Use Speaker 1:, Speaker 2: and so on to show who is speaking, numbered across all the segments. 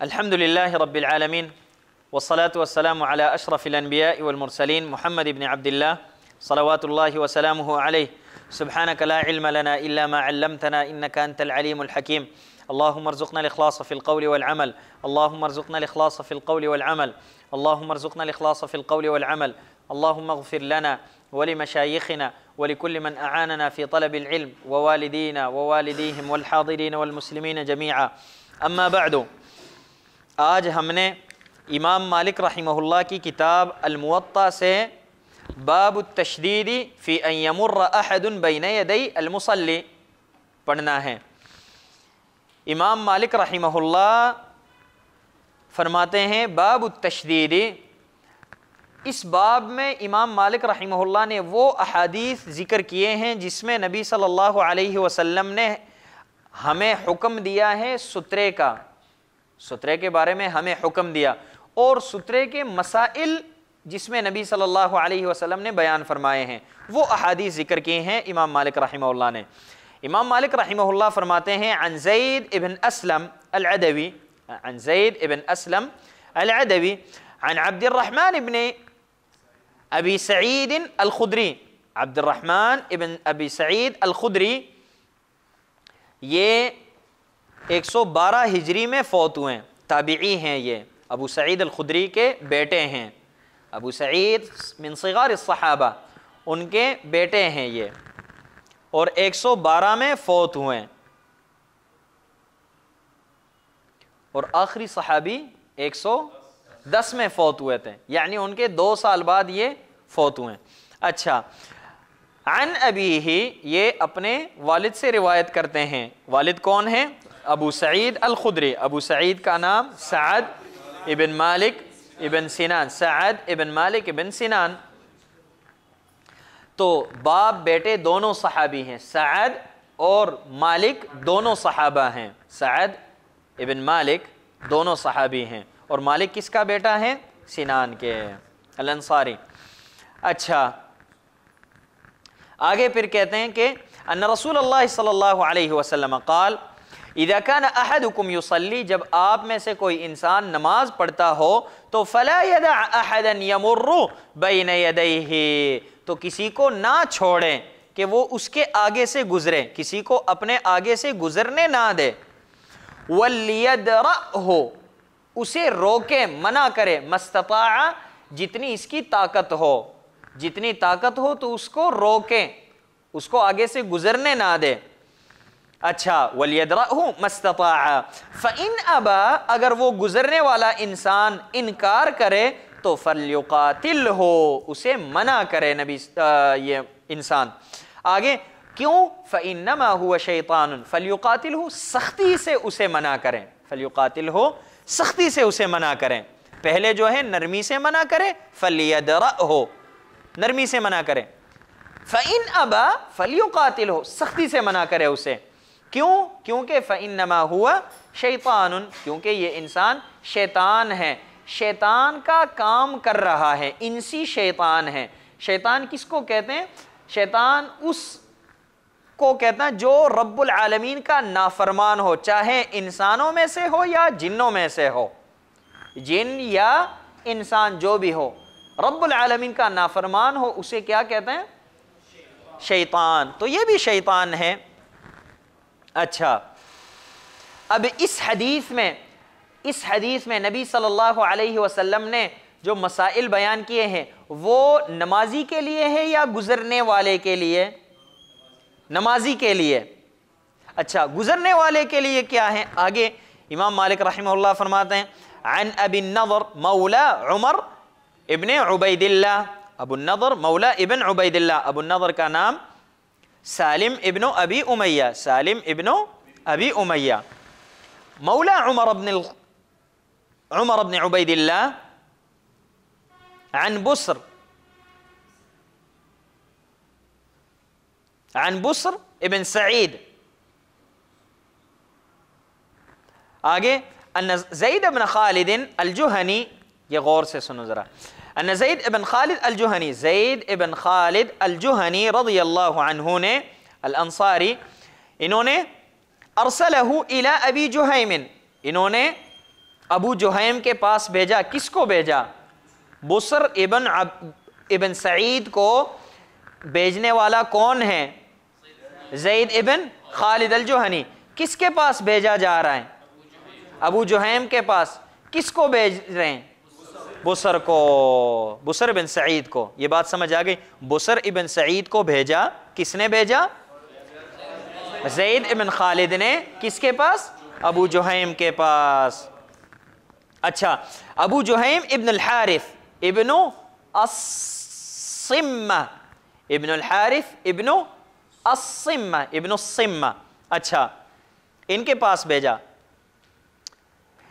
Speaker 1: الحمد لله رب العالمين والصلاة والسلام على أشرف الأنبياء والمرسلين محمد بن عبد الله صلوات الله وسلامه عليه. سبحانك لا علم لنا إلا ما علمتنا إنك أنت العليم الحكيم. اللهم ارزقنا الإخلاص في القول والعمل، اللهم ارزقنا الإخلاص في القول والعمل، اللهم ارزقنا الإخلاص في القول والعمل. اللهم اغفر لنا ولمشايخنا ولكل من أعاننا في طلب العلم ووالدينا ووالديهم والحاضرين والمسلمين جميعا. أما بعد، آج ہم نے امام مالک رحمہ اللہ کی کتاب الموطا سے باب التشدید فی ان یمر احد بین یدی المصلی پڑھنا ہے۔ امام مالک رحمہ اللہ فرماتے ہیں باب التشدید، اس باب میں امام مالک رحمہ اللہ نے وہ احادیث ذکر کیے ہیں جس میں نبی صلی اللہ علیہ وسلم نے ہمیں حکم دیا ہے سترے کا، سترے کے بارے میں ہمیں حکم دیا، اور سترے کے مسائل جس میں نبی صلی اللہ علیہ وسلم نے بیان فرمائے ہیں وہ احادیث ذکر کیے ہیں امام مالک رحمہ اللہ نے۔ امام مالک رحمہ اللہ فرماتے ہیں عن زید ابن اسلم العدوی، عن زید ابن اسلم العدوی عن عبد الرحمن ابن ابی سعید الخدری، عبد الرحمن ابن ابی سعید الخدری یہ 112 ہجری میں فوت ہوئے، تابعی ہیں، یہ ابو سعید الخدری کے بیٹے ہیں، ابو سعید من صغار الصحابہ، ان کے بیٹے ہیں یہ، اور 112 میں فوت ہوئے، اور آخری صحابی 110 میں فوت ہوئے تھے، یعنی ان کے 2 سال بعد یہ فوت ہوئے۔ اچھا، عن ابیہ، یہ اپنے والد سے روایت کرتے ہیں، والد کون ہیں؟ ابو سعید الخدری، ابو سعید کا نام سعد ابن مالک ابن سنان، سعد ابن مالک ابن سنان، تو باپ بیٹے دونوں صحابی ہیں، سعد اور مالک دونوں صحابہ ہیں، سعد ابن مالک دونوں صحابی ہیں، اور مالک کس کا بیٹا ہے؟ سنان کے، الانصاری۔ اچھا، آگے پھر کہتے ہیں کہ ان رسول اللہ صلی اللہ علیہ وسلم قال اذا كان احدكم يصلي، جب آپ میں سے کوئی انسان نماز پڑھتا ہو تو فلا يدع احدا يمر بين يديه، تو کسی کو نہ چھوڑیں کہ وہ اس کے آگے سے گزرے، کسی کو اپنے آگے سے گزرنے نہ دے، وَلْيَدْرَأْهُ، اسے روکے، منع کرے، مستطاع، جتنی اس کی طاقت ہو، جتنی طاقت ہو تو اس کو روکیں، اس کو آگے سے گزرنے نہ دے۔ اچھا، وَلْيَدْرَأْهُ مَسْتَطَاعَ فَإِنْ أَبَى، اگر وہ گزرنے والا انسان انکار کرے تو فَلْيُقَاتِلْهُ، اسے منع کرے نبی یہ انسان۔ آگے کیوں؟ فَإِنَّمَا هُوَ شَيْطَانٌ، فَلْيُقَاتِلْهُ، سختی سے اسے منع کریں، فَلْيُقَاتِلْهُ، سختی سے اسے منع کریں، پہلے جو ہے نرمی سے منع کرے، فَلْيَدْرَأْهُ، نرمی سے منع کرے، فَإِنْ أَبَى فَلْيُقَاتِلْهُ، سختی سے منع کرے اسے، کیوں؟ کیونکہ فَإِنَّمَا هُوَ شَيْطَانٌ، کیونکہ یہ انسان شیطان ہے، شیطان کا کام کر رہا ہے، انسی شیطان ہے۔ شیطان کس کو کہتے ہیں؟ شیطان اس کو کہتا ہے جو رب العالمین کا نافرمان ہو، چاہے انسانوں میں سے ہو یا جنوں میں سے ہو، جن یا انسان جو بھی ہو، رب العالمین کا نافرمان ہو، اسے کیا کہتے ہیں؟ شیطان۔ تو یہ بھی شیطان ہے۔ اچھا، اب اس حدیث میں نبی صلی اللہ علیہ وسلم نے جو مسائل بیان کیے ہیں وہ نمازی کے لیے ہے یا گزرنے والے کے لیے؟ نمازی کے لیے۔ اچھا، گزرنے والے کے لیے کیا ہے؟ آگے امام مالک رحمہ اللہ فرماتے ہیں عن ابی النضر مولا عمر ابن عبید اللہ، ابو النضر مولا ابن عبید اللہ، ابو النضر کا نام سالم ابن ابی امیہ، سالم ابن ابی امیہ، مولا عمر بن عبید اللہ، عن بسر ابن سعید۔ آگے ان زید ابن خالد الجہنی، یہ غور سے سنو ذرا، ان زید ابن خالد الجہنی، زید ابن خالد الجہنی رضی اللہ عنہ نے، الانصاری، انہوں نے ارسلہ الی ابی جہیم، انہوں نے ابو جہیم کے پاس بھیجا. کس کو بھیجا؟ بصر ابن سعید کو بھیجنے والا کون ہے؟ زید ابن خالد الجہنی. کس کے پاس بھیجا جا رہا ہے؟ ابو جہیم کے پاس. کس کو بھیج رہے ہیں؟ بصر کو، بصر ابن سعید کو. یہ بات سمجھ آ گئی؟ بصر ابن سعید کو بھیجا. کس نے بھیجا؟ زید ابن خالد نے. کس کے پاس؟ ابو جہیم کے پاس. اچھا، ابو جہیم ابن الحارث ابن الصمہ، ابن الحارث ابن الصمہ، ابن الصمہ. اچھا، ان کے پاس بھیجا.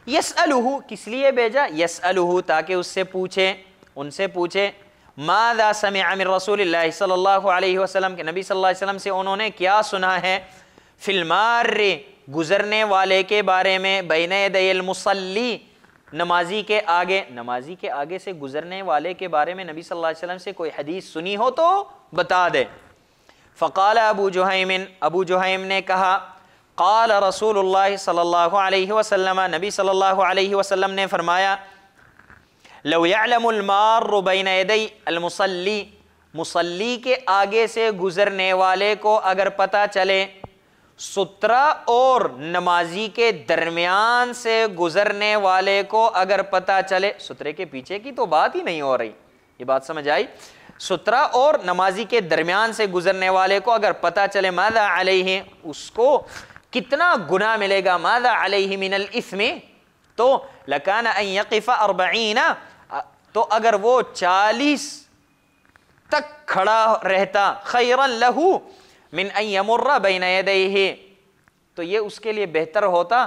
Speaker 1: یسألہ، کس لیے بھیجا؟ یسألہ، تاکہ اس سے پوچھے، ان سے پوچھے ماذا سمع من رسول اللہ صلی اللہ علیہ وسلم، کہ نبی صلی اللہ علیہ وسلم سے انہوں نے کیا سنا ہے، فی المار، گزرنے والے کے بارے میں، بین یدی المصلی، نمازی کے آگے. نمازی کے آگے سے گزرنے والے کے بارے میں نبی صلی اللہ علیہ وسلم سے کوئی حدیث سنی ہو تو بتا دے. فقال ابو جہیم، ابو جہیم نے کہا قال رسول اللہ صلی اللہ علیہ وسلم، نبی صلی اللہ علیہ وسلم نے فرمایا لو یعلم المار بین یدی المصلی، مصلی کے آگے سے گزرنے والے کو اگر پتہ چلے، سترہ اور نمازی کے درمیان سے گزرنے والے کو اگر پتہ چلے، سترے کے پیچھے کی تو بات ہی نہیں ہو رہی. یہ بات سمجھ آئی؟ سترہ اور نمازی کے درمیان سے گزرنے والے کو اگر پتہ چلے ماذا علیہ، اس کو کتنا گناہ ملے گا، ماذا علیہ من الاثم، تو لکان ان یقف 40، تو اگر وہ 40 تک کھڑا رہتا، خیرا لہ من ان یمر بین یدیہ، تو یہ اس کے لیے بہتر ہوتا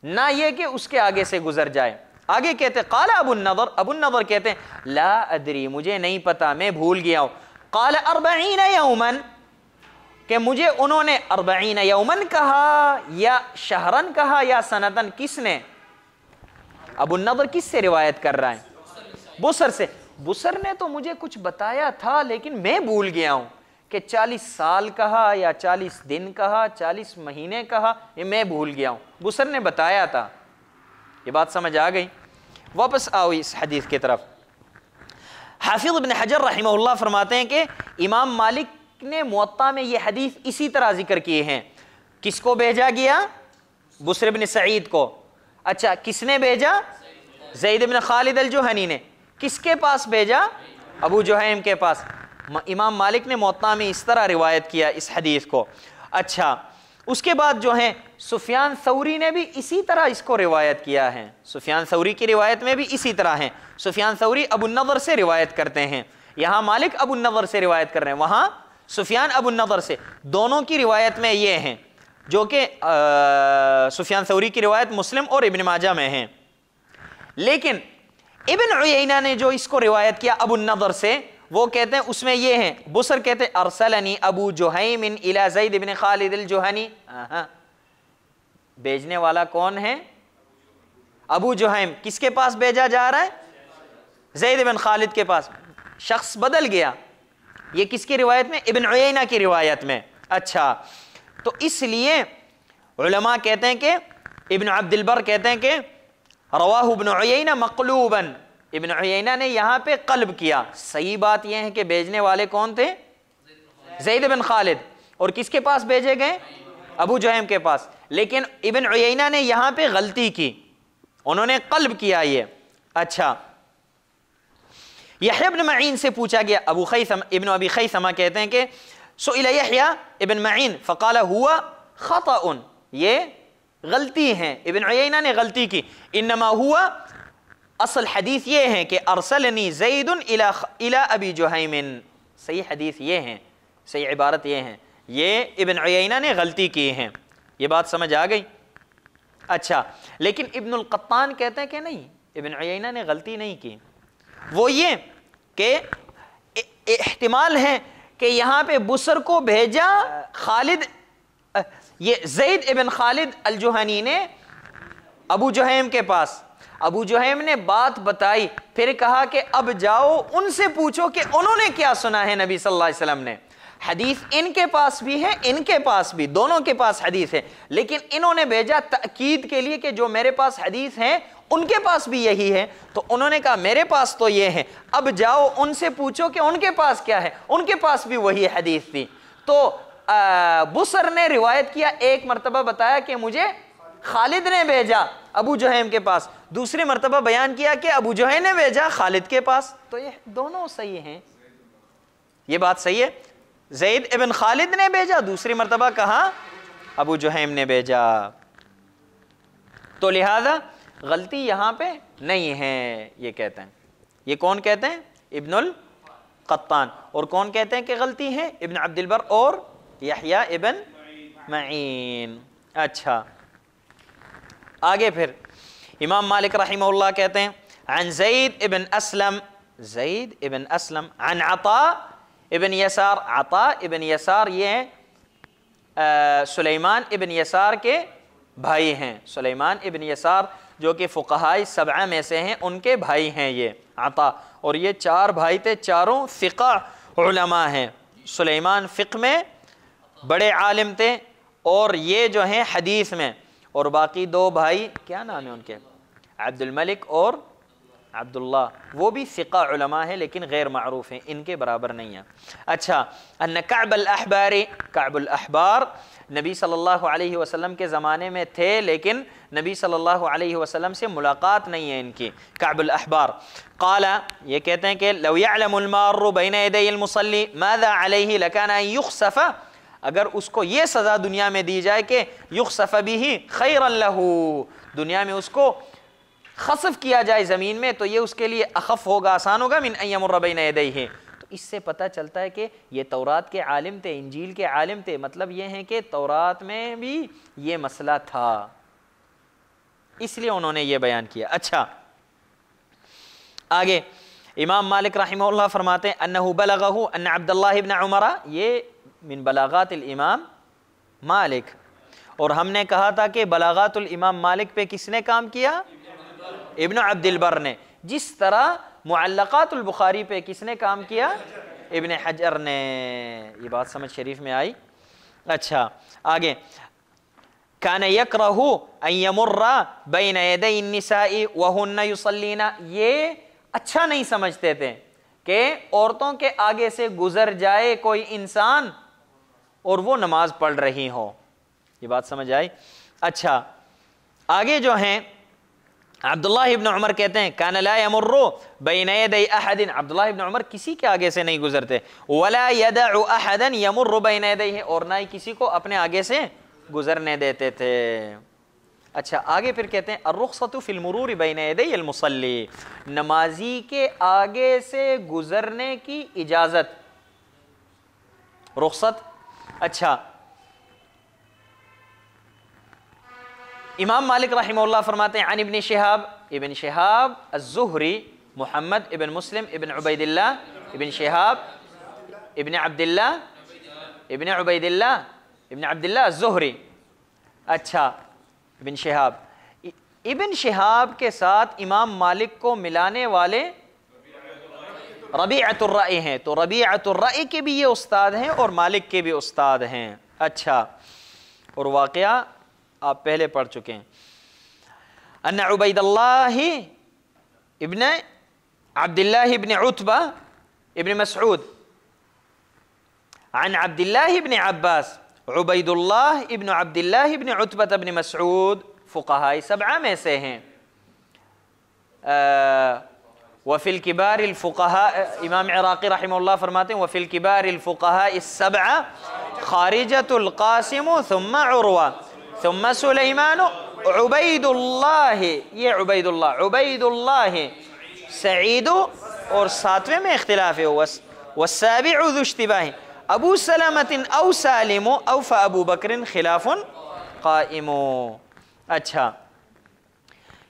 Speaker 1: نہ یہ کہ اس کے آگے سے گزر جائے. آگے کہتے قال ابو النضر، ابو النضر کہتے ہیں لا ادری، مجھے نہیں پتا، میں بھول گیا ہوں. قال 40 یوما، کہ مجھے انہوں نے 40 یومن کہا یا شہرن کہا یا سنتن. کس نے؟ ابو النضر کس سے روایت کر رہا ہے؟ بصر سے. بصر نے تو مجھے کچھ بتایا تھا لیکن میں بھول گیا ہوں کہ 40 سال کہا یا 40 دن کہا، 40 مہینے کہا، یہ میں بھول گیا ہوں. بصر نے بتایا تھا. یہ بات سمجھ آ گئی؟ واپس آؤ اس حدیث کی طرف. حافظ ابن حجر رحمہ اللہ فرماتے ہیں کہ امام مالک نے موطا میں یہ حدیث اسی طرح ذکر کیے ہیں. کس کو بھیجا گیا؟ بصر بن سعید کو. اچھا، کس نے بھیجا؟ زید بن خالد الجہنی نے. کس کے پاس بھیجا؟ ابو جہیم کے پاس. امام مالک نے موطا میں اس طرح روایت کیا اس حدیث کو. اچھا، اس کے بعد جو ہیں سفیان ثوری نے بھی اسی طرح اس کو روایت کیا ہے. سفیان ثوری کی روایت میں بھی اسی طرح ہیں. سفیان ثوری ابو النضر سے روایت کرتے ہیں. یہاں مالک ابو النضر سے روایت کر رہے ہیں، وہاں سفیان ابو النضر سے. دونوں کی روایت میں یہ ہیں، جو کہ سفیان ثوری کی روایت مسلم اور ابن ماجہ میں ہیں. لیکن ابن عیینہ نے جو اس کو روایت کیا ابو النضر سے، وہ کہتے ہیں اس میں یہ ہیں، بصر کہتے ہیں ارسلنی ابو جہیم الی زید بن خالد الجہنی. بھیجنے والا کون ہے؟ ابو جہیم. کس کے پاس بھیجا جا رہا ہے؟ زید بن خالد کے پاس. شخص بدل گیا. یہ کس کی روایت میں؟ ابن عیینہ کی روایت میں. اچھا، تو اس لیے علماء کہتے ہیں کہ ابن عبد البر کہتے ہیں کہ رواہ ابن عیینہ مقلوبا، ابن عیینہ نے یہاں پہ قلب کیا. صحیح بات یہ ہے کہ بھیجنے والے کون تھے؟ زید بن خالد. اور کس کے پاس بھیجے گئے؟ ابو جہیم کے پاس. لیکن ابن عیینہ نے یہاں پہ غلطی کی، انہوں نے قلب کیا یہ. اچھا، یحییٰ ابن معین سے پوچھا گیا. ابن ابی خیثمہ کہتے ہیں کہ سئل یحییٰ ابن معین فقال ہوا خطأ، یہ غلطی ہے، ابن عیینہ نے غلطی کی. انما ہوا، اصل حدیث یہ ہے کہ ارسلنی زید الی ابی جہیم. صحیح حدیث یہ ہے، صحیح عبارت یہ ہے، یہ ابن عیینہ نے غلطی کی ہیں. یہ بات سمجھ آ گئی؟ اچھا، لیکن ابن القطان کہتے ہیں کہ نہیں، ابن عیینہ نے غلطی نہیں کی. وہ یہ کہ احتمال ہے کہ یہاں پہ بصر کو بھیجا خالد، یہ زید ابن خالد الجہنی نے ابو جہیم کے پاس. ابو جہیم نے بات بتائی، پھر کہا کہ اب جاؤ ان سے پوچھو کہ انہوں نے کیا سنا ہے نبی صلی اللہ علیہ وسلم نے. حدیث ان کے پاس بھی ہے، ان کے پاس بھی، دونوں کے پاس حدیث ہے، لیکن انہوں نے بھیجا تأکید کے لیے کہ جو میرے پاس حدیث ہیں ان کے پاس بھی یہی ہے، تو انہوں نے کہا میرے پاس تو یہ ہے، اب جاؤ ان سے پوچھو کہ ان کے پاس کیا ہے، ان کے پاس بھی وہی حدیث تھی۔ تو بصر نے روایت کیا، ایک مرتبہ بتایا کہ مجھے خالد نے بھیجا ابو جہیم کے پاس، دوسری مرتبہ بیان کیا کہ ابو جہیم نے بھیجا خالد کے پاس، تو یہ دونوں صحیح ہیں، یہ بات صحیح ہے۔ زید ابن خالد نے بھیجا، دوسری مرتبہ کہا ابو جہیم نے بھیجا، تو لہذا غلطی یہاں پہ نہیں ہے، یہ کہتے ہیں۔ یہ کون کہتے ہیں؟ ابن القطان۔ اور کون کہتے ہیں کہ غلطی ہے؟ ابن عبد البر اور یحییٰ ابن معین۔ اچھا آگے پھر امام مالک رحمہ اللہ کہتے ہیں عن زید ابن اسلم، زید ابن اسلم، عن عطاء ابن یسار، عطاء ابن یسار یہ سلیمان ابن یسار کے بھائی ہیں، سلیمان ابن یسار جو کہ فقہاء سبعہ میں سے ہیں، ان کے بھائی ہیں یہ عطاء، اور یہ چار بھائی تھے، چاروں فقہ علماء ہیں۔ سلیمان فقہ میں بڑے عالم تھے، اور یہ جو ہیں حدیث میں، اور باقی دو بھائی کیا نام ہے ان کے؟ عبد الملک اور عبداللہ، وہ بھی فقہ علماء ہیں لیکن غیر معروف ہیں، ان کے برابر نہیں ہیں۔ اچھا، ان کعب الاحبار، کعب الاحبار نبی صلی اللہ علیہ وسلم کے زمانے میں تھے لیکن نبی صلی اللہ علیہ وسلم سے ملاقات نہیں ہے ان کی، کعب الاحبار۔ قال، یہ کہتے ہیں کہ لو يعلم المار بین یدی المصلی ماذا علیہ لکان ان یخسف، اگر اس کو یہ سزا دنیا میں دی جائے کہ یخسف بھی خیرا لہ، دنیا میں اس کو خسف کیا جائے زمین میں تو یہ اس کے لیے اخف ہوگا، آسان ہوگا، من ان یمر بین یدیہ۔ تو اس سے پتہ چلتا ہے کہ یہ تورات کے عالم تھے، انجیل کے عالم تھے، مطلب یہ ہے کہ تورات میں بھی یہ مسئلہ تھا، اس لیے انہوں نے یہ بیان کیا۔ اچھا آگے امام مالک رحمہ اللہ فرماتے ہیں انہ بلغہ ان عبداللہ ابن عمر، یہ من بلاغات الامام مالک، اور ہم نے کہا تھا کہ بلاغات الامام مالک پہ کس نے کام کیا؟ ابن عبد البر نے، جس طرح معلقات البخاری پہ کس نے کام کیا؟ ابن حجر نے۔ یہ بات سمجھ شریف میں آئی؟ اچھا آگے، کان یکرہ ان یمر بین یدی النساء وہن یصلین، یہ اچھا نہیں سمجھتے تھے کہ عورتوں کے آگے سے گزر جائے کوئی انسان اور وہ نماز پڑھ رہی ہو، یہ بات سمجھ آئی؟ اچھا آگے جو ہیں عبداللہ ابن عمر کہتے ہیں کان لا یمر بین یدی احد، عبداللہ ابن عمر کسی کے آگے سے نہیں گزرتے، ولا یدع احدا یمر بین یدیہ، اور نہ ہی کسی کو اپنے آگے سے گزرنے دیتے تھے۔ اچھا آگے پھر کہتے ہیں الرخصۃ فی المرور بین یدی المصلی، نمازی کے آگے سے گزرنے کی اجازت، رخصت۔ اچھا امام مالک رحمہ اللہ فرماتے ہیں عن ابن شہاب، ابن شہاب الزہری محمد ابن مسلم ابن عبید اللہ ابن شہاب ابن عبداللہ ابن عبید اللہ ابن عبداللہ الزہری۔ اچھا ابن شہاب، ابن شہاب کے ساتھ امام مالک کو ملانے والے ربیعۃ الرأی ہیں، تو ربیعۃ الرأی کے بھی یہ استاد ہیں اور مالک کے بھی استاد ہیں۔ اچھا، اور واقعہ آپ پہلے پڑھ چکے ہیں، ان عبید اللہ ابن عبداللہ ابن عتبہ ابن مسعود عن عبداللہ ابن عباس، عبید اللہ ابن عبداللہ ابن عتبہ ابن مسعود فقہاء سبعہ میں سے ہیں، وفی الکبار الفقہاء، امام عراقی رحمہ اللہ فرماتے ہیں وفی الکبار الفقہاء السبعہ خارجۃ القاسم ثم عروہ ثم سلیمان عبید اللہ، یہ عبید اللہ سعید، اور ساتویں میں اختلاف ہے، والسابع ذو اشتباہ ابو سلمۃ او سالم او فابو بکر خلاف قائم۔ اچھا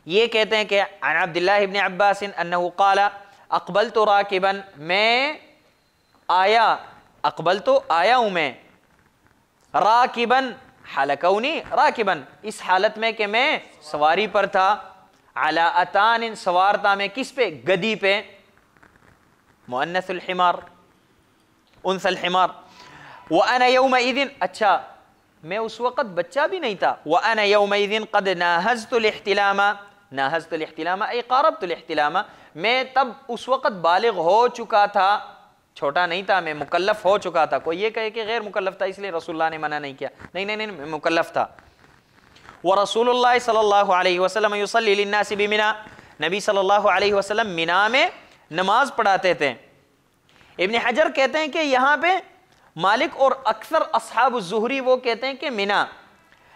Speaker 1: یہ کہتے ہیں کہ عن عبداللہ ابن عباس انہ قال اقبلت راکبا، میں آیا، اقبلت آیا ہوں میں، راکبا حال کونی راکبا، اس حالت میں کہ میں سواری پر تھا، علی اتان، سوار تھا میں کس پہ؟ گدی پہ، مؤنث الحمار، انثى الحمار، وَأَنَا يَوْمَئِذٍ، اچھا میں اس وقت بچہ بھی نہیں تھا، وَأَنَا يَوْمَئِذٍ قَدْ نَاهَزْتُ الْاحْتِلَامَ، نَاهَزْتُ الْاحْتِلَامَ اَيْ قَارَبْتُ الْاحْتِلَامَ، میں تب اس وقت بالغ ہو چکا تھا، چھوٹا نہیں تھا، میں مکلف ہو چکا تھا۔ کوئی یہ کہے کہ غیر مکلف تھا اس لیے رسول اللہ نے منع نہیں کیا، نہیں نہیں نہیں، میں مکلف تھا۔ وَرَسُولُ اللَّهِ صلی اللہ علیہ وسلم يُصَلِّي لِلنَّاسِ بِمِنَا، نبی صلی اللہ علیہ وسلم منا میں نماز پڑھاتے تھے۔ ابن حجر کہتے ہیں کہ یہاں پہ مالک اور اکثر اصحاب الزہری وہ کہتے ہیں کہ منا،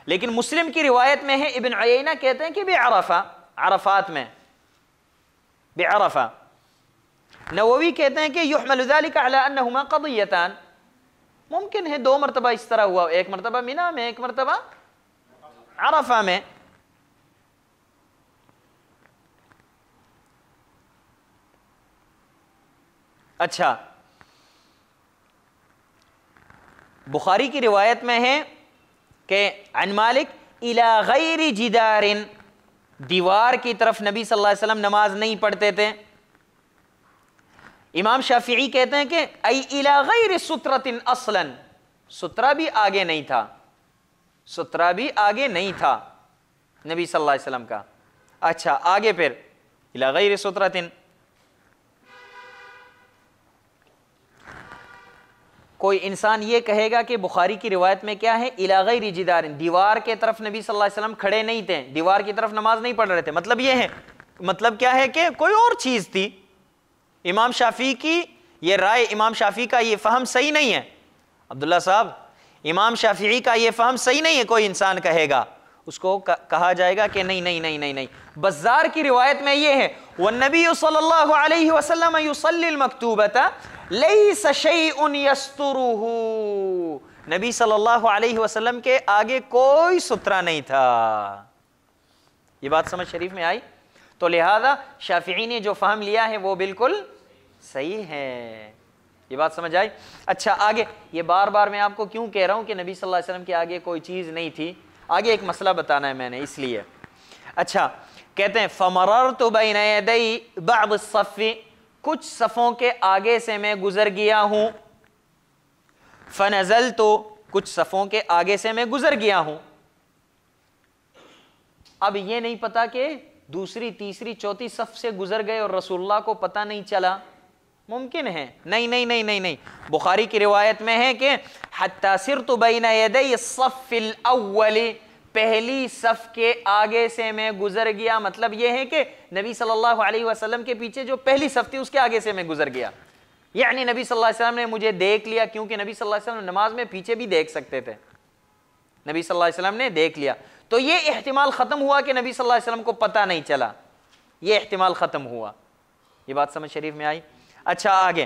Speaker 1: لیکن مسلم کی روایت میں ہے، ابن عیینہ کہتے ہیں کہ بعرفہ، عرفات میں، بعرفہ۔ نووی کہتے ہیں کہ یحمل ذلك على انہما قضیتان، ممکن ہے دو مرتبہ اس طرح ہوا، ایک مرتبہ منا میں، ایک مرتبہ عرفہ میں۔ اچھا بخاری کی روایت میں ہے کہ عن مالک الی غیر جدار، دیوار کی طرف نبی صلی اللہ علیہ وسلم نماز نہیں پڑھتے تھے۔ امام شافعی کہتے ہیں کہ ای الی غیر سترۃ اصلا، سترہ بھی آگے نہیں تھا، سترہ بھی آگے نہیں تھا نبی صلی اللہ علیہ وسلم کا۔ اچھا آگے پھر الی غیر سترۃ، کوئی انسان یہ کہے گا کہ بخاری کی روایت میں کیا ہے، الی غیر جدار، دیوار کے طرف نبی صلی اللہ علیہ وسلم کھڑے نہیں تھے، دیوار کی طرف نماز نہیں پڑھ رہے تھے، مطلب یہ ہے، مطلب کیا ہے کہ کوئی اور چیز تھی۔ امام شافعی کی یہ رائے، امام شافعی کا یہ فہم صحیح نہیں ہے عبداللہ صاحب، امام شافعی کا یہ فہم صحیح نہیں ہے، کوئی انسان کہے گا اس کو کہا جائے گا کہ نہیں نہیں نہیں نہیں نہیں۔ بزار کی روایت میں یہ ہے والنبی صلی اللہ علیہ وسلم یصلی المکتوبۃ لیس شیء یسترہ، نبی صلی اللہ علیہ وسلم کے آگے کوئی سترہ نہیں تھا۔ یہ بات سمجھ شریف میں آئی؟ تو لہذا شافعی نے جو فہم لیا ہے وہ بالکل صحیح ہے، یہ بات سمجھ آئی؟ اچھا آگے، یہ بار بار میں آپ کو کیوں کہہ رہا ہوں کہ نبی صلی اللہ علیہ وسلم کے آگے کوئی چیز نہیں تھی، آگے ایک مسئلہ بتانا ہے میں نے اس لیے۔ اچھا کہتے ہیں فمررت بین یدی بعض الصف، کچھ صفوں کے آگے سے میں گزر گیا ہوں، فنزلت، کچھ صفوں کے آگے سے میں گزر گیا ہوں۔ اب یہ نہیں پتا کہ دوسری تیسری چوتھی صف سے گزر گئے اور رسول اللہ کو پتہ نہیں چلا، ممکن ہے؟ نہیں نہیں نہیں نہیں نہیں، بخاری کی روایت میں ہے کہ حتی سرت بین یدی الصف الاول، پہلی صف کے آگے سے میں گزر گیا، مطلب یہ ہے کہ نبی صلی اللہ علیہ وسلم کے پیچھے جو پہلی صف تھی اس کے آگے سے میں گزر گیا، یعنی نبی صلی اللہ علیہ وسلم نے مجھے دیکھ لیا، کیونکہ نبی صلی اللہ علیہ وسلم نماز میں پیچھے بھی دیکھ سکتے تھے، نبی صلی اللہ علیہ وسلم نے دیکھ لیا، تو یہ احتمال ختم ہوا کہ نبی صلی اللہ علیہ وسلم کو پتہ نہیں چلا، یہ احتمال ختم ہوا۔ یہ بات سمجھ شریف میں آئی؟ اچھا آگے،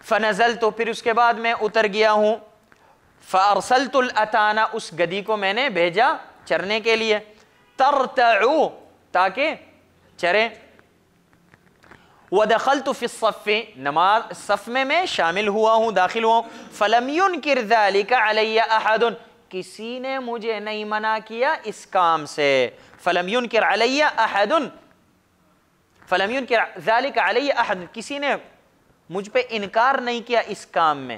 Speaker 1: فنزلت، پھر اس کے بعد میں اتر گیا ہوں، فارسلت الاتانا، اس گدی کو میں نے بھیجا چرنے کے لیے، ترتعو، تاکہ چرے، ودخلت فی الصف، نماز صف میں شامل ہوا ہوں، داخل ہوا ہوں، فلم ينکر ذلك علی احد، کسی نے مجھے نہیں منع کیا اس کام سے، فلم ينکر علی احد، فلم ينکر ذلك علی احد، کسی نے مجھ پہ انکار نہیں کیا اس کام میں،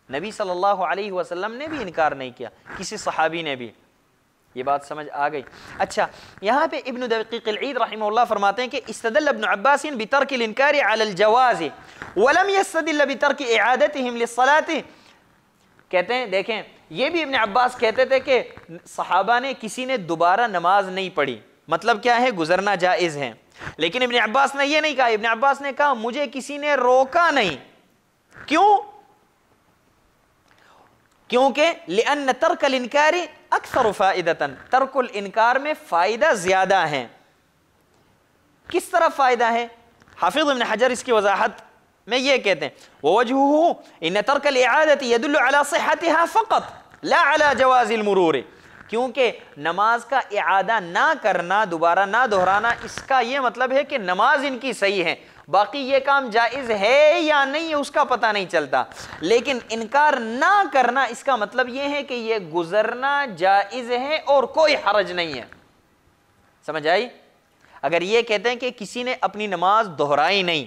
Speaker 1: نبی صلی اللہ علیہ وسلم نے بھی انکار نہیں کیا، کسی صحابی نے بھی۔ یہ بات سمجھ آ گئی؟ اچھا یہاں پہ ابن دقیق العید رحمہ اللہ فرماتے ہیں کہ استدل ابن عباس بترک الانکار علی الجواز ولم يستدل بترک اعادتهم للصلاة، کہتے ہیں دیکھیں یہ بھی ابن عباس کہتے تھے کہ صحابہ نے کسی نے دوبارہ نماز نہیں پڑھی، مطلب کیا ہے، گزرنا جائز ہے، لیکن ابن عباس نے یہ نہیں کہا، ابن عباس نے کہا مجھے کسی نے روکا نہیں، کیوں؟ کیونکہ لأن ترک الانکار اکثر فائدۃ، ترک الانکار میں فائدہ زیادہ ہے۔ کس طرح فائدہ ہے؟ حافظ ابن حجر اس کی وضاحت میں یہ کہتے ہیں ووجهه ان ترک الاعادة يدل على صحتها فقط لا على جواز المرور، کیونکہ نماز کا اعادہ نہ کرنا، دوبارہ نہ دہرانا، اس کا یہ مطلب ہے کہ نماز ان کی صحیح ہے، باقی یہ کام جائز ہے یا نہیں ہے اس کا پتہ نہیں چلتا، لیکن انکار نہ کرنا اس کا مطلب یہ ہے کہ یہ گزرنا جائز ہے اور کوئی حرج نہیں ہے۔ سمجھ آئی؟ اگر یہ کہتے ہیں کہ کسی نے اپنی نماز دہرائی نہیں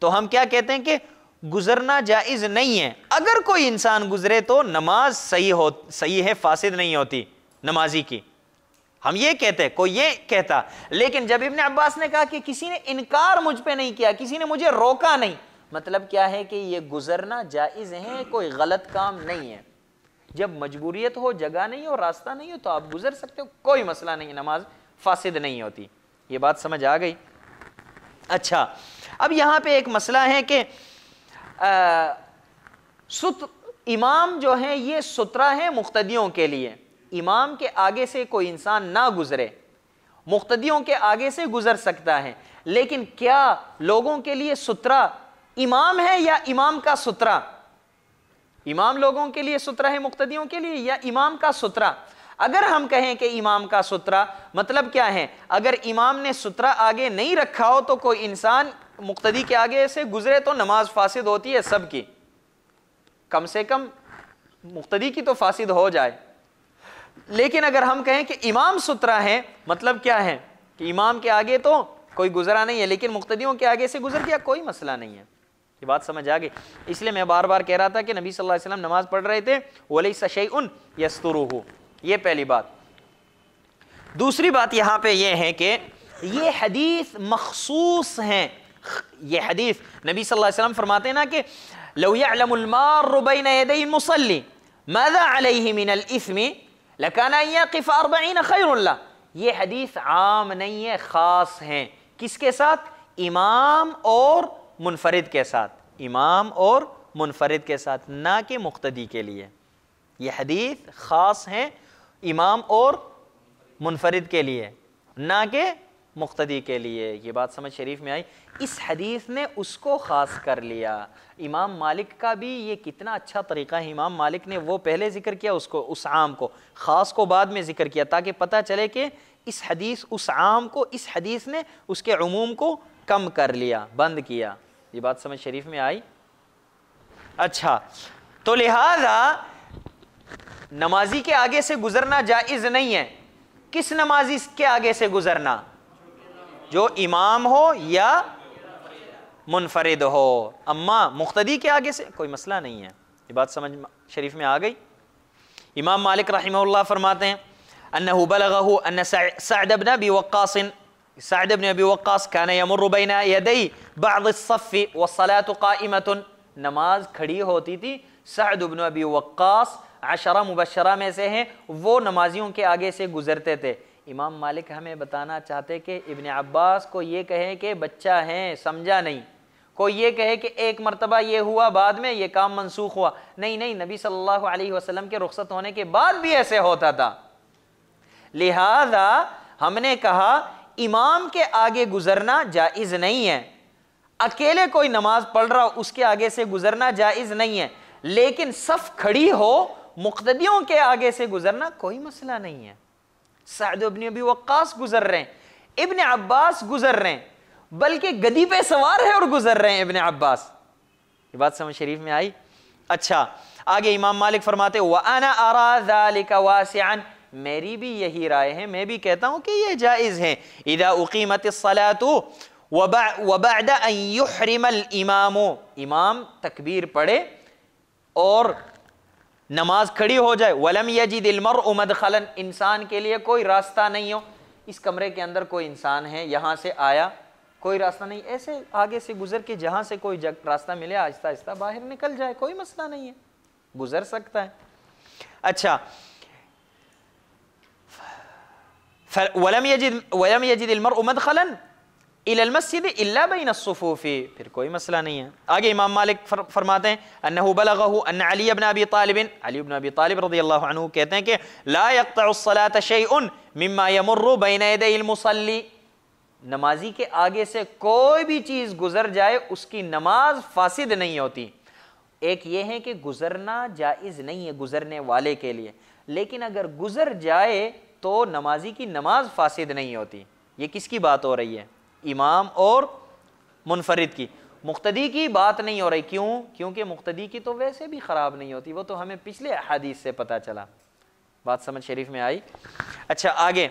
Speaker 1: تو ہم کیا کہتے ہیں کہ گزرنا جائز نہیں ہے. اگر کوئی انسان گزرے تو نماز صحیح ہے، فاسد نہیں ہوتی نمازی کی. ہم یہ کہتے ہیں، کوئی یہ کہتا. لیکن جب ابن عباس نے کہا کہ کسی نے انکار مجھ پہ نہیں کیا، کسی نے مجھے روکا نہیں، مطلب کیا ہے کہ یہ گزرنا جائز ہے، کوئی غلط کام نہیں ہے. جب مجبوریت ہو، جگہ نہیں ہو، راستہ نہیں ہو تو آپ گزر سکتے ہو، کوئی مسئلہ نہیں، نماز فاسد نہیں ہوتی. یہ بات سمجھ آ گئی؟ اچھا، اب یہاں پہ ایک مسئلہ ہے کہ امام جو ہے یہ سترہ ہے مقتدیوں کے لیے. امام کے آگے سے کوئی انسان نہ گزرے، مقتدیوں کے آگے سے گزر سکتا ہے. لیکن کیا لوگوں کے لیے سترہ امام ہے یا امام کا سترہ؟ امام لوگوں کے لیے سترہ ہے، مقتدیوں کے لیے، یا امام کا سترہ؟ اگر ہم کہیں کہ امام کا سترہ، مطلب کیا ہے؟ اگر امام نے سترہ آگے نہیں رکھا ہو تو کوئی انسان مقتدی کے آگے سے گزرے تو نماز فاسد ہوتی ہے سب کی، کم سے کم مقتدی کی تو فاسد ہو جائے. لیکن اگر ہم کہیں کہ امام سترہ ہے، مطلب کیا ہے کہ امام کے آگے تو کوئی گزرا نہیں ہے لیکن مقتدیوں کے آگے سے گزر گیا، کوئی مسئلہ نہیں ہے. یہ بات سمجھ آ گئی؟ اس لیے میں بار بار کہہ رہا تھا کہ نبی صلی اللہ علیہ وسلم نماز پڑھ رہے تھے وَلَيْسَ شَيْءٌ يَسْتُرُهُ. یہ پہلی بات. دوسری بات یہاں پہ یہ ہے کہ یہ حدیث مخصوص ہیں. یہ حدیث نبی صلی اللہ علیہ وسلم فرماتے ہیں نا کہ لو يعلم المار بين يدي المصلي ماذا عليه من الاثم لكان ان يقف 40 خير له. یہ حدیث عام نہیں ہے، خاص ہیں. کس کے ساتھ؟ امام اور منفرد کے ساتھ. امام اور منفرد کے ساتھ، نہ کہ مقتدی کے لیے. یہ حدیث خاص ہیں امام اور منفرد کے لیے، نہ کہ مقتدی کے لیے. یہ بات سمجھ شریف میں آئی؟ اس حدیث نے اس کو خاص کر لیا. امام مالک کا بھی یہ کتنا اچھا طریقہ ہے. امام مالک نے وہ پہلے ذکر کیا اس عام کو، خاص کو بعد میں ذکر کیا، تاکہ پتہ چلے کہ اس حدیث اس عام کو، اس حدیث نے اس کے عموم کو کم کر لیا، بند کیا. یہ بات سمجھ شریف میں آئی؟ اچھا، تو لہذا نمازی کے آگے سے گزرنا جائز نہیں ہے. کس نمازی کے آگے سے گزرنا؟ جو امام ہو یا منفرد ہو. اما مقتدی کے آگے سے کوئی مسئلہ نہیں ہے. یہ بات سمجھ شریف میں آ گئی؟ امام مالک رحمہ اللہ فرماتے ہیں انه بلغه ان سعد بن ابي وقاص كان يمر بين يدي بعض الصف والصلاة قائمة. نماز کھڑی ہوتی تھی. سعد بن ابی وقاص عشرہ مبشرہ میں سے ہیں، وہ نمازیوں کے آگے سے گزرتے تھے. امام مالک ہمیں بتانا چاہتے کہ ابن عباس کو یہ کہے کہ بچہ ہیں، سمجھا نہیں. کوئی یہ کہے کہ ایک مرتبہ یہ ہوا، بعد میں یہ کام منسوخ ہوا. نہیں، نبی صلی اللہ علیہ وسلم کے رخصت ہونے کے بعد بھی ایسے ہوتا تھا. لہذا ہم نے کہا امام کے آگے گزرنا جائز نہیں ہے. اکیلے کوئی نماز پڑھ رہا ہو اس کے آگے سے گزرنا جائز نہیں ہے. لیکن صف کھڑی ہو، مقتدیوں کے آگے سے گزرنا کوئی مسئلہ نہیں ہے. سعد بن ابی وقاص گزر رہے ہیں، ابن عباس گزر رہے ہیں، بلکہ گدی پہ سوار ہے اور گزر رہے ہیں ابن عباس. یہ بات سمجھ شریف میں آئی؟ اچھا، آگے امام مالک فرماتے وَأَنَا أَرَى ذَلِكَ وَاسِعًا. میری بھی یہی رائے ہے، میں بھی کہتا ہوں کہ یہ جائز ہے. اذا اقیمت الصلاة وبعد ان يحرم الامام. امام تکبیر پڑھے اور نماز کھڑی ہو جائے. ولم يجد المرء مدخلا. انسان کے لیے کوئی راستہ نہیں ہو. اس کمرے کے اندر کوئی انسان ہے، یہاں سے آیا، کوئی راستہ نہیں، ایسے آگے سے گزر کے جہاں سے کوئی راستہ ملے آہستہ آہستہ باہر نکل جائے، کوئی مسئلہ نہیں ہے، گزر سکتا ہے. اچھا، ولم يجد المرء مدخلا الى المسجد الا بين الصفوف. پھر کوئی مسئلہ نہیں ہے. آگے امام مالک فرماتے ہیں انه بلغه ان علي بن ابي طالب رضی اللہ عنہ کہتے ہیں کہ لا يقطع الصلاة شيء مما يمر بين يدي المصلي. نمازی کے آگے سے کوئی بھی چیز گزر جائے اس کی نماز فاسد نہیں ہوتی. ایک یہ ہے کہ گزرنا جائز نہیں ہے گزرنے والے کے لیے، لیکن اگر گزر جائے تو نمازی کی نماز فاسد نہیں ہوتی. یہ کس کی بات ہو رہی ہے؟ امام اور منفرد کی. مقتدی کی بات نہیں ہو رہی. کیوں؟ کیونکہ مقتدی کی تو ویسے بھی خراب نہیں ہوتی، وہ تو ہمیں پچھلے احادیث سے پتہ چلا. بات سمجھ شریف میں آئی؟ اچھا، آگے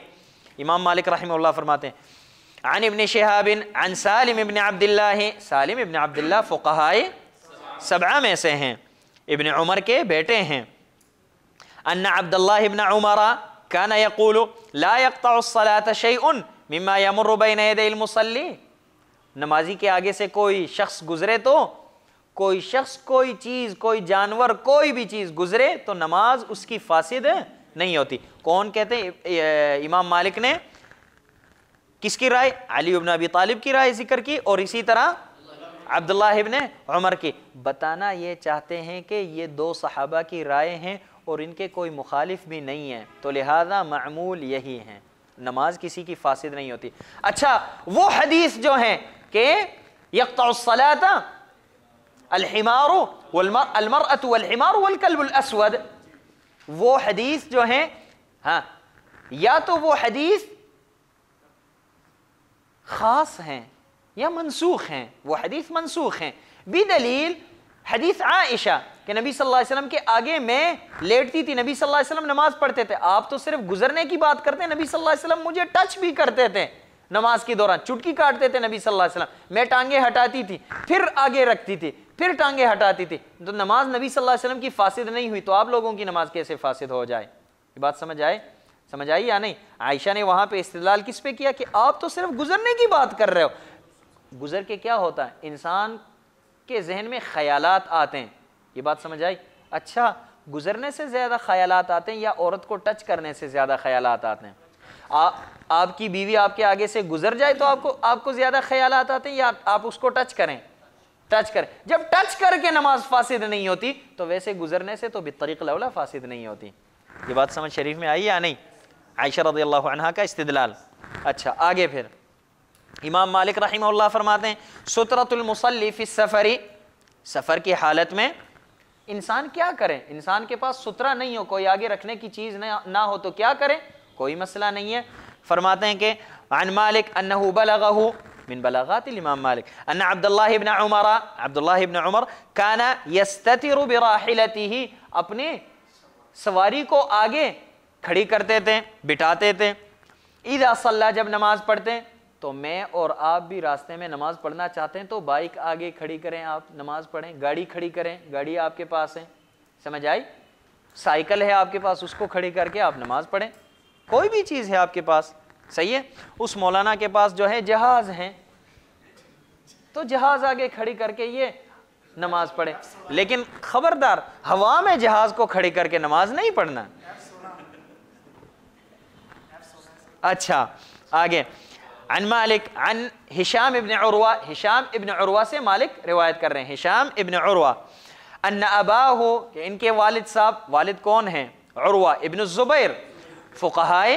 Speaker 1: امام مالک رحمہ اللہ فرماتے ہیں عن ابن شہاب عن سالم ابن عبداللہ. سالم ابن عبداللہ فقہائے 7 میں سے ہیں، ابن عمر کے بیٹے ہیں۔ ان عبد اللہ ابن عمر كان يقول لا يقطع الصلاة شيء مما يمر بين يدي المصلي، نمازی کے آگے سے کوئی شخص گزرے تو، کوئی شخص، کوئی چیز، کوئی جانور، کوئی بھی چیز گزرے تو نماز اس کی فاسد نہیں ہوتی۔ کون کہتے ہیں؟ امام مالک نے کس کی رائے؟ علی ابن ابی طالب کی رائے ذکر کی، اور اسی طرح عبداللہ ابن عمر کی۔ بتانا یہ چاہتے ہیں کہ یہ 2 صحابہ کی رائے ہیں اور ان کے کوئی مخالف بھی نہیں ہے، تو لہذا معمول یہی ہے، نماز کسی کی فاسد نہیں ہوتی۔ اچھا، وہ حدیث جو ہیں کہ یقطع الصلاة الحمار المرأة والحمار والکلب الاسود، وہ حدیث جو ہیں، ہاں، یا تو وہ حدیث خاص ہیں یا منسوخ ہیں، وہ حدیث منسوخ ہیں، بدلیل حدیث عائشہ کہ نبی صلی اللہ علیہ وسلم کے آگے میں لیٹتی تھی، نبی صلی اللہ علیہ وسلم نماز پڑھتے تھے۔ آپ تو صرف گزرنے کی بات کرتے ہیں، نبی صلی اللہ علیہ وسلم مجھے ٹچ بھی کرتے تھے نماز کے دوران، چٹکی کاٹتے تھے نبی صلی اللہ علیہ وسلم، میں ٹانگیں ہٹاتی تھی، پھر آگے رکھتی تھی، پھر ٹانگیں ہٹاتی تھی، تو نماز نبی صلی اللہ علیہ وسلم کی فاسد نہیں ہوئی، تو آپ لوگوں کی نماز کیسے فاسد ہو جائے؟ یہ بات سمجھ آئی یا نہیں؟ عائشہ نے وہاں پہ استدلال کس پہ کیا کہ آپ تو صرف گزرنے کی بات کر رہے ہو، گزر کے کیا ہوتا ہے؟ انسان کے ذہن میں خیالات آتے ہیں، یہ بات سمجھ آئی؟ اچھا، گزرنے سے زیادہ خیالات آتے ہیں یا عورت کو ٹچ کرنے سے زیادہ خیالات آتے ہیں؟ آپ کی بیوی آپ کے آگے سے گزر جائے تو آپ کو زیادہ خیالات آتے ہیں یا آپ اس کو ٹچ کریں؟ جب ٹچ کر کے نماز فاسد نہیں ہوتی تو ویسے گزرنے سے تو بالطریق الاولیٰ فاسد نہیں ہوتی۔ یہ بات سمجھ شریف میں آئی یا نہیں؟ عائشہ رضی اللہ عنہا کا استدلال۔ اچھا، آگے پھر امام مالک رحمہ اللہ فرماتے ہیں سترۃ المصلی فی السفر، سفر کی حالت میں انسان کیا کرے؟ انسان کے پاس سترہ نہیں ہو، کوئی آگے رکھنے کی چیز نہ ہو تو کیا کرے؟ کوئی مسئلہ نہیں ہے۔ فرماتے ہیں کہ عن مالک انہ بلغہ، من بلاغات الامام مالک، ان عبداللہ ابن عمر کان یستتر براحلتہ، اپنے سواری کو آگے کھڑی کرتے تھے، بٹھاتے تھے، اذا صلی، جب نماز پڑھتے۔ تو میں اور آپ بھی راستے میں نماز پڑھنا چاہتے ہیں تو بائک آگے کھڑی کریں، آپ نماز پڑھیں، گاڑی کھڑی کریں، گاڑی آپ کے پاس ہے، سمجھ آئی؟ سائیکل ہے آپ کے پاس، اس کو کھڑی کر کے آپ نماز پڑھیں، کوئی بھی چیز ہے آپ کے پاس، صحیح ہے؟ اس مولانا کے پاس جو ہے جہاز ہے تو جہاز آگے کھڑی کر کے یہ نماز پڑھے، لیکن خبردار ہوا میں جہاز کو کھڑی کر کے نماز نہیں پڑھنا۔ اچھا، آگے عن مالک عن ہشام ابن عروہ، ہشام ابن عروہ سے مالک روایت کر رہے ہیں، ہشام ابن عروہ، ان اباہ، کہ ان کے والد صاحب، والد کون ہیں؟ عروہ ابن الزبیر، فقہائے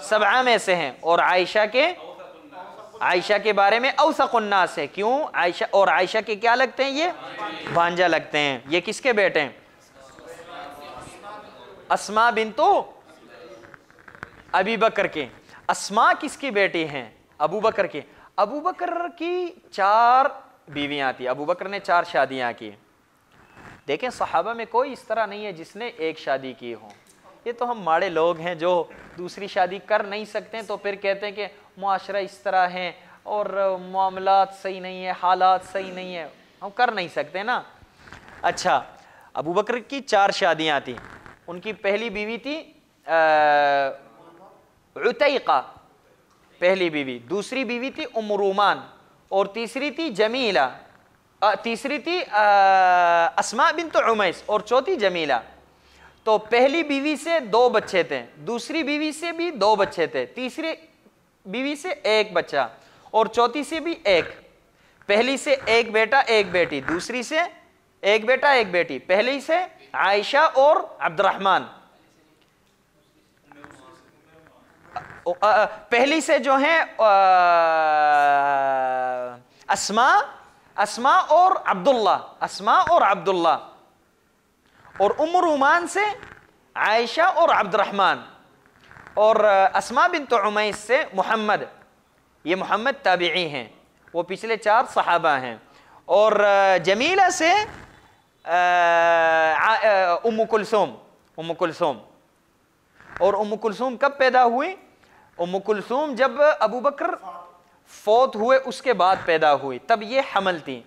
Speaker 1: 7 میں سے ہیں، اور عائشہ کے بارے میں اوثق الناس ہے۔ کیوں؟ عائشہ، اور عائشہ کے کیا لگتے ہیں؟ یہ بھانجا لگتے ہیں۔ یہ کس کے بیٹے ہیں؟ اسماء بنت ابی بکر کے۔ اسماء کس کی بیٹی ہیں؟ ابو بکر کی۔ ابو بکر کی 4 بیویاں تھیں، ابو بکر نے 4 شادیاں کی۔ دیکھیں صحابہ میں کوئی اس طرح نہیں ہے جس نے ایک شادی کی ہو، یہ تو ہم ماڑے لوگ ہیں جو دوسری شادی کر نہیں سکتے تو پھر کہتے ہیں کہ معاشرہ اس طرح ہے اور معاملات صحیح نہیں ہے، حالات صحیح نہیں ہے، ہم کر نہیں سکتے نا۔ اچھا، ابو بکر کی 4 شادیاں تھیں، ان کی پہلی بیوی تھی عتیقہ، پہلی بیوی، دوسری بیوی تھی ام رومان، اور تیسری تھی جمیلہ، تیسری تھی اسماء بنت عمیس، اور چوتھی جمیلہ۔ تو پہلی بیوی سے 2 بچے تھے، دوسری بیوی سے بھی 2 بچے تھے، تیسری بیوی سے 1 بچہ، اور چوتھی سے بھی 1۔ پہلی سے 1 بیٹا 1 بیٹی، دوسری سے 1 بیٹا 1 بیٹی، پہلی سے عائشہ اور عبد الرحمن، پہلی سے جو ہیں اسماء اور عبداللہ، اسماء اور عبداللہ، اور ام رومان سے عائشہ اور عبد الرحمن، اور اسماء بنت عمیس سے محمد، یہ محمد تابعی ہیں، وہ پچھلے 4 صحابہ ہیں، اور جمیلہ سے ام کلثوم، اور ام کلثوم کب پیدا ہوئی؟ ام کلثوم جب ابو بکر فوت ہوئے اس کے بعد پیدا ہوئی، تب یہ حمل تھی،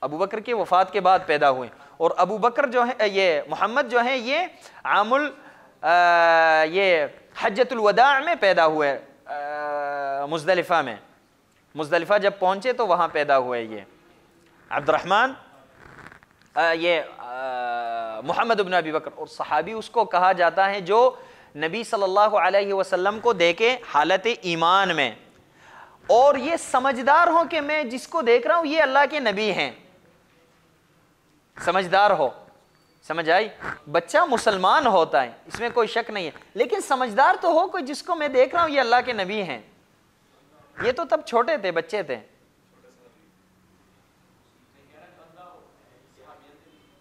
Speaker 1: ابو بکر کے وفات کے بعد پیدا ہوئے، اور ابو بکر جو ہے یہ محمد جو ہے یہ یہ حجۃ الوداع میں پیدا ہوئے، مزدلفہ میں، مزدلفہ جب پہنچے تو وہاں پیدا ہوئے یہ عبد الرحمن یہ محمد بن ابی بکر، اور صحابی اس کو کہا جاتا ہے جو نبی صلی اللہ علیہ وسلم کو دیکھے حالت ایمان میں، اور یہ سمجھدار ہو کہ میں جس کو دیکھ رہا ہوں یہ اللہ کے نبی ہیں، سمجھدار ہو، سمجھ آئی؟ بچہ مسلمان ہوتا ہے اس میں کوئی شک نہیں ہے، لیکن سمجھدار تو ہو کوئی جس کو میں دیکھ رہا ہوں یہ اللہ کے نبی ہیں۔ یہ تو تب چھوٹے تھے، بچے تھے۔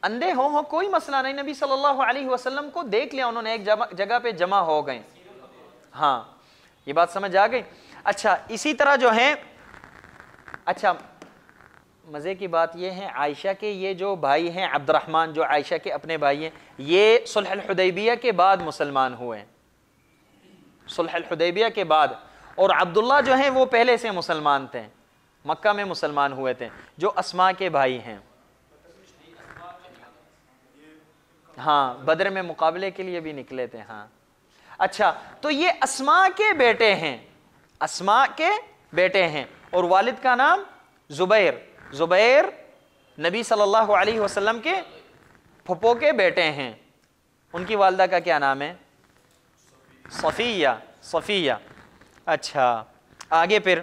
Speaker 1: اندھے ہو کوئی مسئلہ نہیں، نبی صلی اللہ علیہ وسلم کو دیکھ لیا انہوں نے، ایک جگہ پہ جمع ہو گئے۔ ہاں یہ بات سمجھ آ گئی؟ اچھا اسی طرح جو ہے، اچھا مزے کی بات یہ ہے عائشہ کے یہ جو بھائی ہیں عبد الرحمن، جو عائشہ کے اپنے بھائی ہیں، یہ صلح الحدیبیہ کے بعد مسلمان ہوئے، صلح الحدیبیہ کے بعد، اور عبداللہ جو ہیں وہ پہلے سے مسلمان تھے، مکہ میں مسلمان ہوئے تھے، جو اسماء کے بھائی ہیں۔ ہاں بدر میں مقابلے کے لیے بھی نکلے تھے۔ ہاں اچھا تو یہ اسماء کے بیٹے ہیں، اسماء کے بیٹے ہیں، اور والد کا نام زبیر، زبیر نبی صلی اللہ علیہ وسلم کے پھپھو کے بیٹے ہیں۔ ان کی والدہ کا کیا نام ہے؟ صفیہ، صفیہ۔ اچھا آگے پھر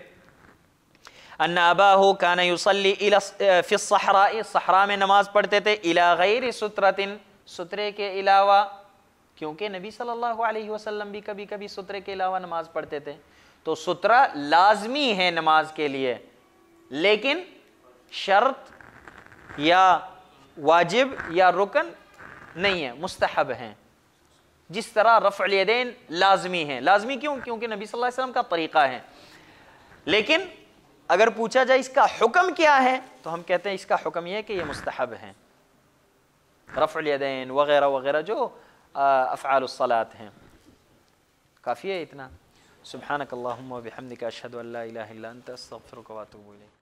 Speaker 1: ان اباہ کان یصلی فی الصحراء، صحرا میں نماز پڑھتے تھے، الی غیر سترۃ، سترے کے علاوہ، کیونکہ نبی صلی اللہ علیہ وسلم بھی کبھی کبھی سترے کے علاوہ نماز پڑھتے تھے، تو سترہ لازمی ہے نماز کے لیے، لیکن شرط یا واجب یا رکن نہیں ہے، مستحب ہیں، جس طرح رفع الیدین لازمی ہیں۔ لازمی کیوں؟ کیونکہ نبی صلی اللہ علیہ وسلم کا طریقہ ہے، لیکن اگر پوچھا جائے اس کا حکم کیا ہے تو ہم کہتے ہیں اس کا حکم یہ ہے کہ یہ مستحب ہیں، رفع الیدین وغیرہ وغیرہ جو افعال الصلاۃ ہیں۔ کافی ہے اتنا۔ سبحانک اللہم و بحمدک، اشہد ان لا الہ الا انت، استغفرک و اتوب الیک۔